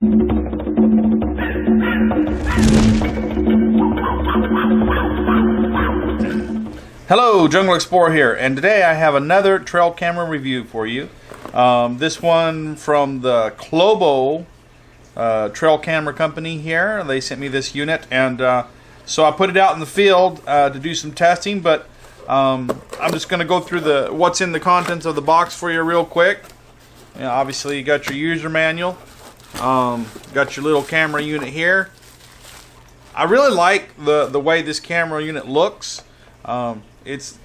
Hello, Jungle Explorer here, and today I have another trail camera review for you. This one from the Clobo trail camera company here. They sent me this unit, and so I put it out in the field to do some testing, but I'm just going to go through what's in the contents of the box for you real quick. Obviously you got your user manual, got your little camera unit here. I really like the way this camera unit looks. It's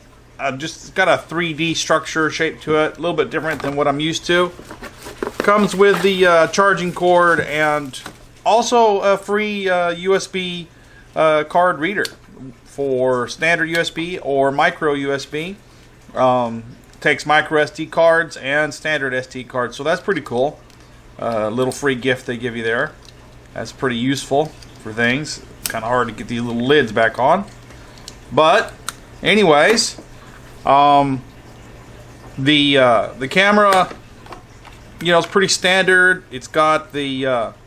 just got a 3D structure shape to it, a little bit different than what I'm used to. Comes with the charging cord and also a free USB card reader for standard USB or micro USB. Takes micro SD cards and standard SD cards, so that's pretty cool. Little free gift they give you there. That's pretty useful for things. Kind of hard to get these little lids back on, but anyways, the camera, it's pretty standard. It's got it's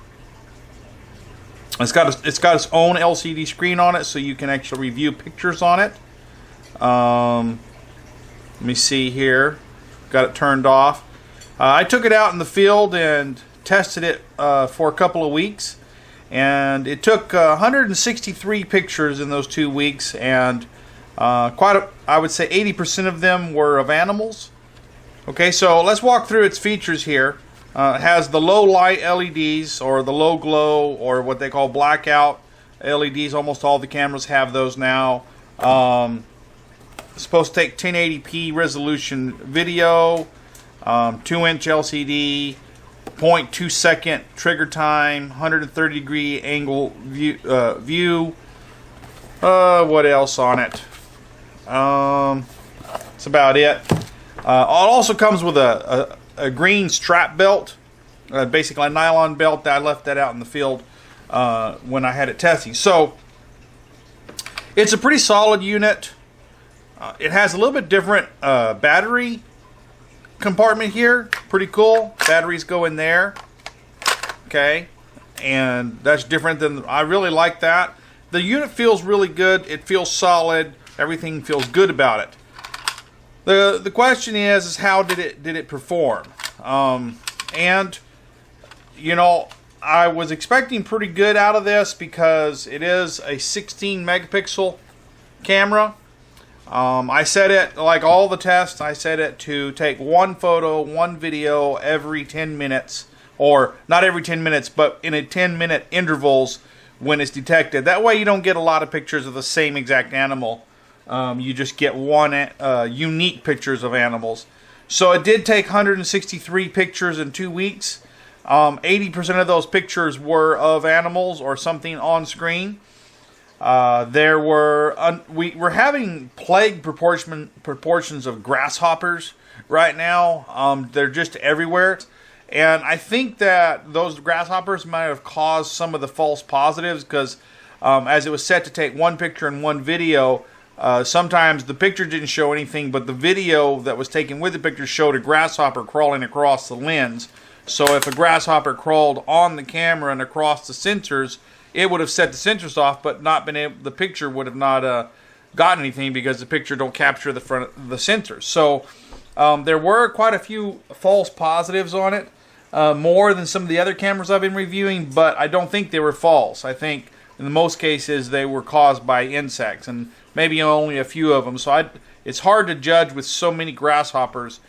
got its own LCD screen on it, so you can actually review pictures on it. Let me see here. Got it turned off. I took it out in the field and tested it for a couple of weeks, and it took 163 pictures in those 2 weeks, and I would say 80% of them were of animals. Okay, so let's walk through its features here. It has the low light LEDs, or the low glow, or what they call blackout LEDs. Almost all the cameras have those now. It's supposed to take 1080p resolution video, 2-inch LCD, 0.2 second trigger time, 130 degree angle view. What else on it? That's about it. It also comes with a green strap belt, basically a nylon belt. I left that out in the field when I had it testing. So it's a pretty solid unit. It has a little bit different battery compartment here. Pretty cool. Batteries go in there. Okay, and that's different than, I really like that. The unit feels really good. It feels solid. Everything feels good about it. The question is how did it perform? And I was expecting pretty good out of this because it is a 16 megapixel camera. I set it, like all the tests, I set it to take one photo, one video every 10 minutes, or not every 10 minutes, but in a 10-minute intervals when it's detected. That way you don't get a lot of pictures of the same exact animal. You just get one unique pictures of animals. So it did take 163 pictures in 2 weeks. 80% of those pictures were of animals or something on screen. We're having plague proportions of grasshoppers right now. They're just everywhere. And I think that those grasshoppers might have caused some of the false positives because as it was set to take one picture and one video, sometimes the picture didn't show anything, but the video that was taken with the picture showed a grasshopper crawling across the lens. So if a grasshopper crawled on the camera and across the sensors, it would have set the sensors off, but not been able. The picture would have not gotten anything because the picture don't capture the front of the sensors. So there were quite a few false positives on it, more than some of the other cameras I've been reviewing, but I don't think they were false. I think in most cases they were caused by insects, and maybe only a few of them. So it's hard to judge with so many grasshoppers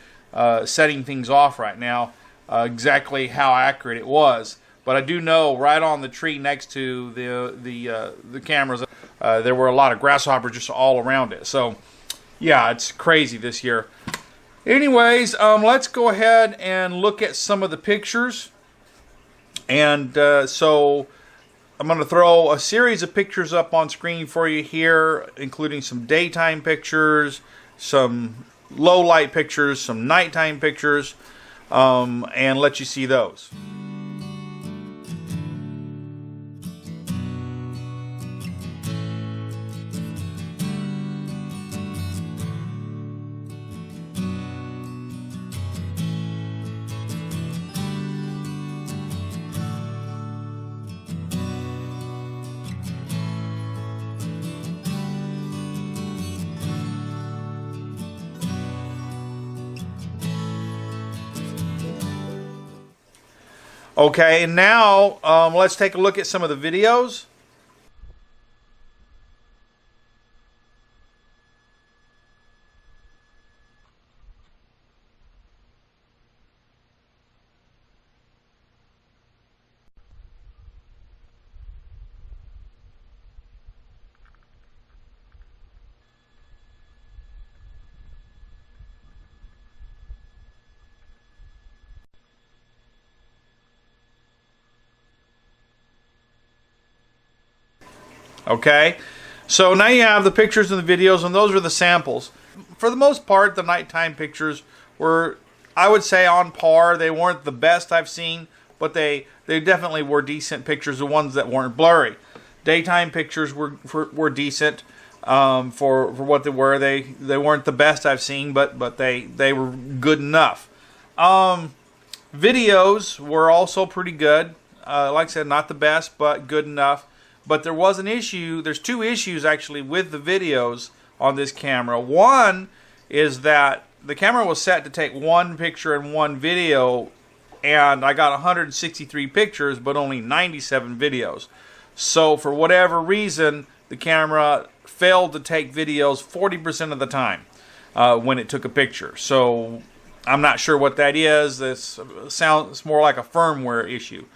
setting things off right now exactly how accurate it was. But I do know right on the tree next to the cameras, there were a lot of grasshoppers just all around it. So yeah, it's crazy this year. Anyways, let's go ahead and look at some of the pictures. And so I'm going to throw a series of pictures up on screen for you here, including some daytime pictures, some low light pictures, some nighttime pictures, and let you see those. Okay, and now let's take a look at some of the videos. Okay, so now you have the pictures and the videos, and those are the samples. For the most part, the nighttime pictures were, I would say, on par. They weren't the best I've seen, but they definitely were decent pictures, the ones that weren't blurry. Daytime pictures were decent for what they were. They weren't the best I've seen, but they were good enough. Videos were also pretty good. Like I said, not the best, but good enough. But there was an issue. There's two issues actually with the videos on this camera. One is that the camera was set to take one picture and one video, and I got 163 pictures but only 97 videos. So for whatever reason, the camera failed to take videos 40% of the time when it took a picture. So I'm not sure what that is. This sounds more like a firmware issue.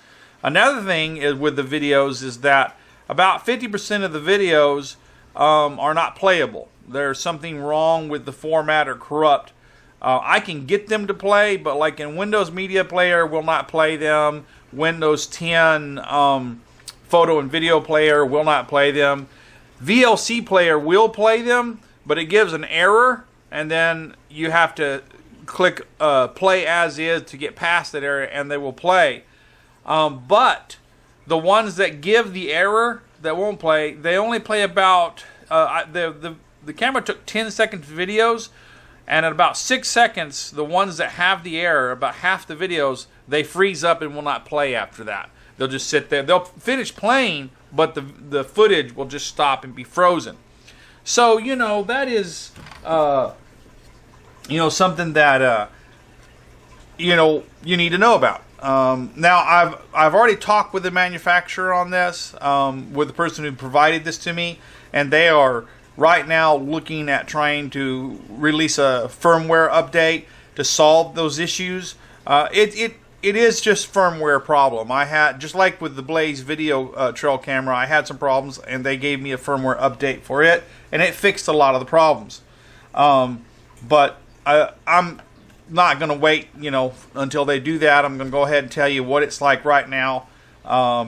Another thing is with the videos is that about 50% of the videos are not playable. There's something wrong with the format or corrupt. I can get them to play, but like in Windows Media Player will not play them. Windows 10 Photo and Video Player will not play them. VLC Player will play them, but it gives an error, and then you have to click Play As Is to get past that error, and they will play. But the ones that give the error that won't play, they only play about the camera took 10 seconds videos, and at about 6 seconds, the ones that have the error, about half the videos, they freeze up and will not play after that. They'll just sit there. They'll finish playing, but the footage will just stop and be frozen. So that is something that you need to know about. Now I've already talked with the manufacturer on this, with the person who provided this to me, and they are right now looking at trying to release a firmware update to solve those issues. It is just firmware problem. I had, just like with the Blaze video trail camera, I had some problems, and they gave me a firmware update for it, and it fixed a lot of the problems. But I'm not going to wait, until they do that. I'm going to go ahead and tell you what it's like right now,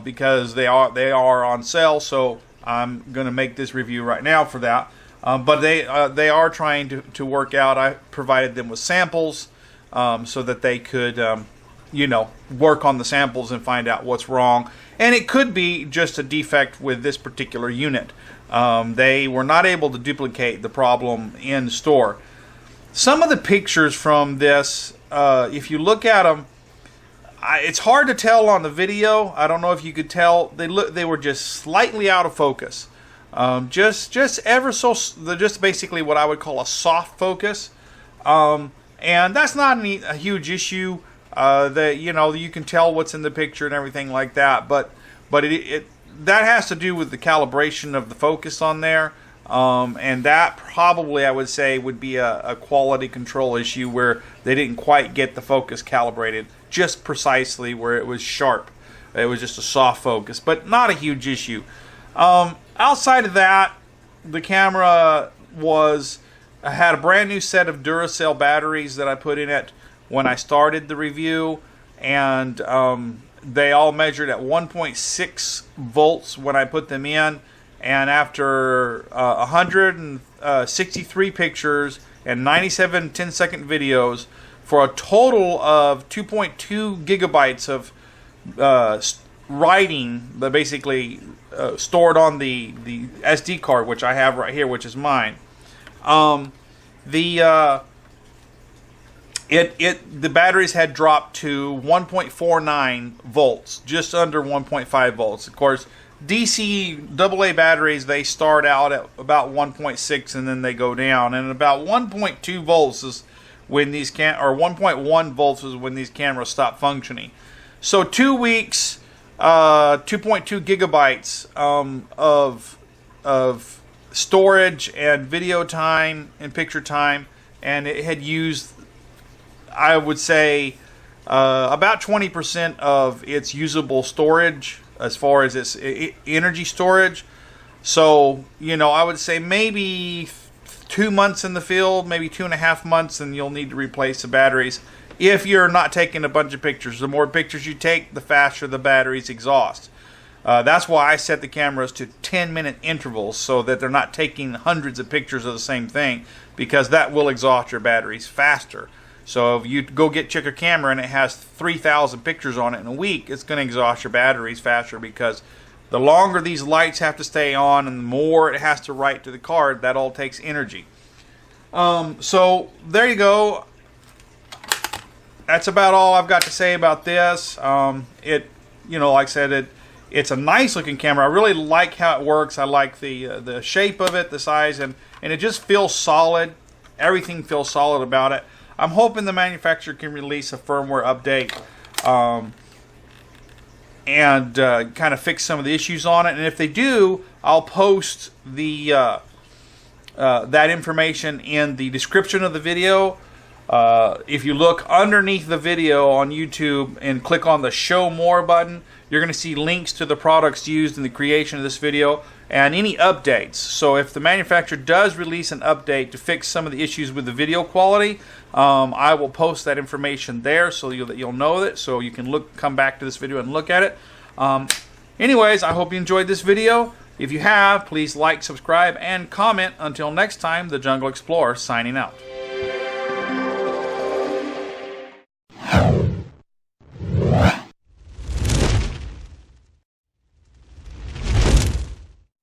because they are on sale. So I'm going to make this review right now for that. But they are trying to work out. I provided them with samples so that they could work on the samples and find out what's wrong. And it could be just a defect with this particular unit. They were not able to duplicate the problem in store. Some of the pictures from this, if you look at them, it's hard to tell on the video. I don't know if you could tell. They were just slightly out of focus. Just ever so, just basically what I would call a soft focus. And that's not a huge issue. That you can tell what's in the picture and everything like that. But that has to do with the calibration of the focus on there. And that probably, I would say, would be a quality control issue where they didn't quite get the focus calibrated just precisely where it was sharp. It was just a soft focus, but not a huge issue. Outside of that, the camera had a brand new set of Duracell batteries that I put in it when I started the review, and they all measured at 1.6 volts when I put them in. And after 163 pictures and 97 10-second videos, for a total of 2.2 gigabytes of writing that basically stored on the SD card, which I have right here, which is mine. The batteries had dropped to 1.49 volts, just under 1.5 volts. Of course, DC AA batteries, they start out at about 1.6 and then they go down, and about 1.2 volts is when these or 1.1 volts is when these cameras stop functioning. So 2 weeks, 2.2 gigabytes of storage and video time and picture time, and it had used, I would say, about 20% of its usable storage as far as its energy storage. So, you know, I would say maybe 2 months in the field, maybe 2.5 months, and you'll need to replace the batteries if you're not taking a bunch of pictures. The more pictures you take, the faster the batteries exhaust. That's why I set the cameras to 10-minute intervals, so that they're not taking hundreds of pictures of the same thing, because that will exhaust your batteries faster. So if you go check a camera and it has 3,000 pictures on it in a week, it's going to exhaust your batteries faster, because the longer these lights have to stay on and the more it has to write to the card, that all takes energy. So there you go. That's about all I've got to say about this. You know, like I said, it's a nice looking camera. I really like how it works. I like the shape of it, the size, and it just feels solid. Everything feels solid about it. I'm hoping the manufacturer can release a firmware update and kind of fix some of the issues on it. And if they do, I'll post that information in the description of the video. If you look underneath the video on YouTube and click on the Show More button, you're going to see links to the products used in the creation of this video and any updates. So if the manufacturer does release an update to fix some of the issues with the video quality, I will post that information there so you'll know that, so you can come back to this video and look at it. Anyways, I hope you enjoyed this video. If you have, please like, subscribe, and comment. Until next time, the Jungle Explorer signing out.